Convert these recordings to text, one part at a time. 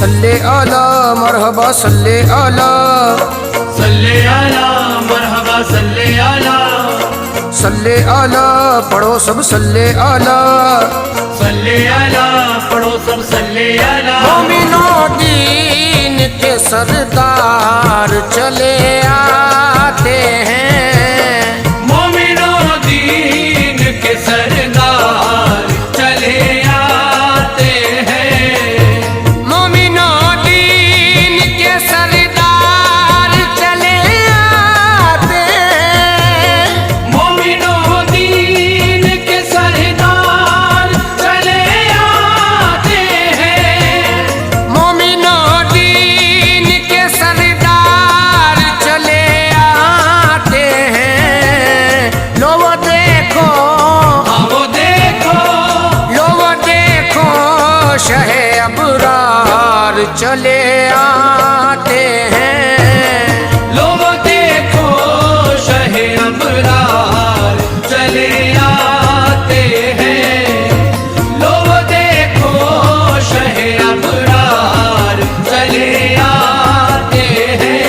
सल्ले आला मरहबा सल्ले आला, सल्ले आला मरहबा सल्ले आला, सल्ले आला पढ़ो सब सल्ले आला, सल्ले आला पढ़ो सब सल्ले आला। मोमिनों दीन के सरदार चले आते हैं, मोमिनों दीन के सरदार चले आते हैं, मोमिनों दीन के सरदार चले आते हैं, मोमिनों दीन के सरदार चले आते हैं, मोमिनों दीन के सरदार चले आते हैं। लो वो देखो, हाँ वो देखो, लो वो देखो शहे अबरार चले आते हैं, लो वो देखो शहे अबरार चले आते हैं, लो वो देखो शहे अबरार चले आते हैं।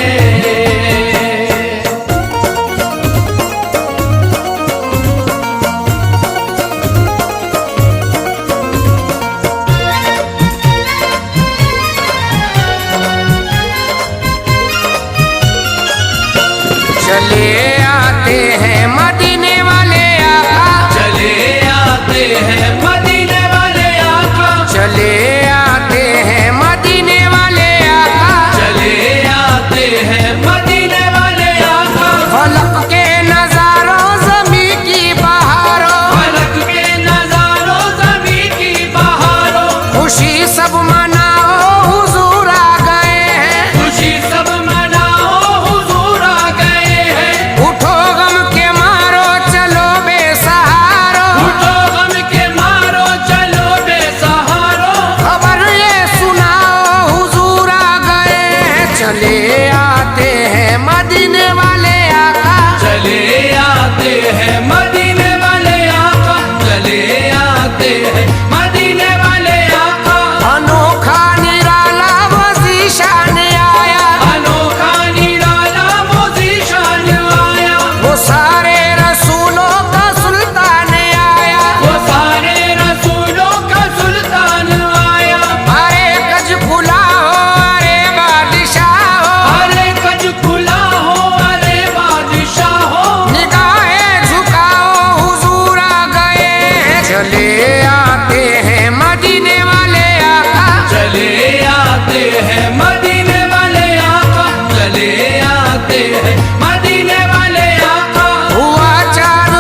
चले आते हैं मदीने वाले आका, चले आते हैं मदीने वाले आका, चले आते हैं मदीने वाले आका, चले आते हैं मदीने वाले आका। फलक के नजारों ज़मी की बहारों, फलक के नजारों ज़मीं की बहारों, खुशी सब मनाओ हुजूर आ गए हैं, खुशी सब मनाओ हुजूर आ गए हैं। उठो गम के मारो चलो बेसहारो, उठो गम के मारो चलो बेसहारो, खबर ये सुनाओ हुजूर आ गए हैं। चले आते हैं मदीने वाले आका, चले आते हैं मदीने वाले आका, चले आते हैं मदीने वाले आका। अनोखा निराला वज़ी शान आया, अनोखा निराला मोज़ी शान आया, वो सारे रसूलों का सुल्तान आया, वो सारे रसूलों का सुल्तान आया। अरे कज खुला हो अरे बादशाह हो, अरे कज खुला हो अरे बादशाह हो, निगाहें झुकाओ हुजूर आ गए हैं। चले आते हैं मदीने वाले आका, चले आते हैं मदीने वाले आका, चले आते हैं मदीने वाले आका। हुआ चार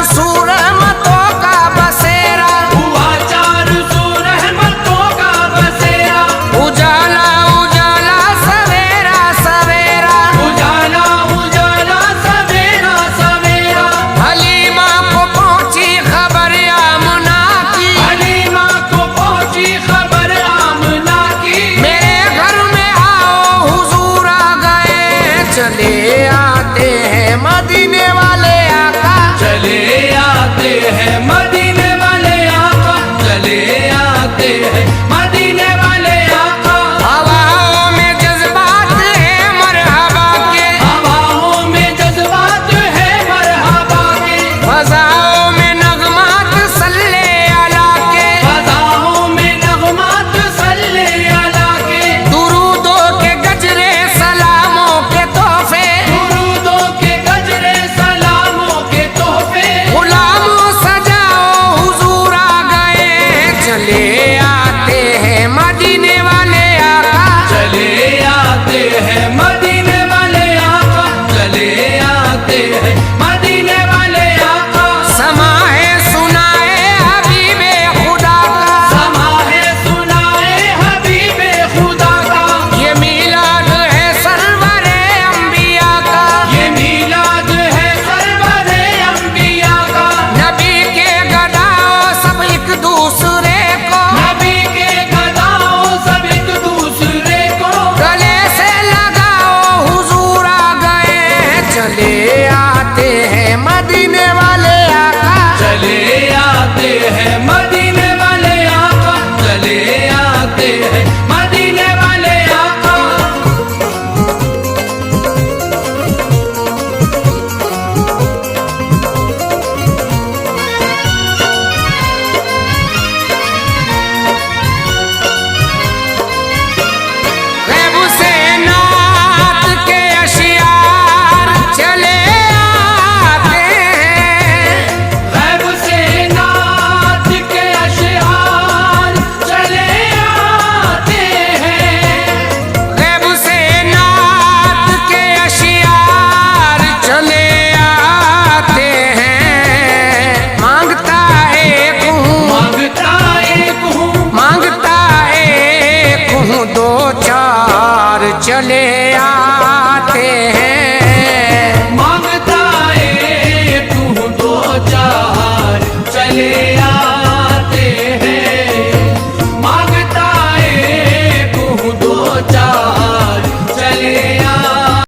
रहमतों का बसेरा, हुआ चार सू रहमतों का बसेरा, उजाला उजाला सवेरा सवेरा, उजाला उजाला सवेरा सवेरा। हलीमा को पहुंची खबर आमना की, हलीमा को पहुंची खबर आमना की, मेरे घर में आओ हुजूर आ गए हैं। चले आते हैं मदीने वाले आका, चले आते हैं मदीने वाले आका, चले आते हैं मदीने वाले आका। हवाओं में जज्बात है मरहबा के, हवाओं में जज्बात है मरहबा के, फजाओं में नगमात सल्ले अला के, फज़ाओं में नग़मात सल्ले अला के, दुरूदों के गजरे सलामों के तोहफे, दुरूदों के गजरे सलामों के तोहफे, गुलामों सजाओ हुजूर आ गए हैं। चले आते हैं मदीने वाले आका, चले आते हैं मदीने वाले आका, चले आते हैं मदीने वाले आका। समा है सुनाए हबीबे खुदा का, समा है सुनाए हबीबे खुदा का, ये मीलाद है सरवरे अंबिया का, ये मीलाद है सरवरे अंबिया का। नबी के गदाओं सब एक दूसरे को, नबी के गदाओं सब एक दूसरे को, गले से लगाओ हुजूर आ गए हैं। चले आते हैं मदीने वाले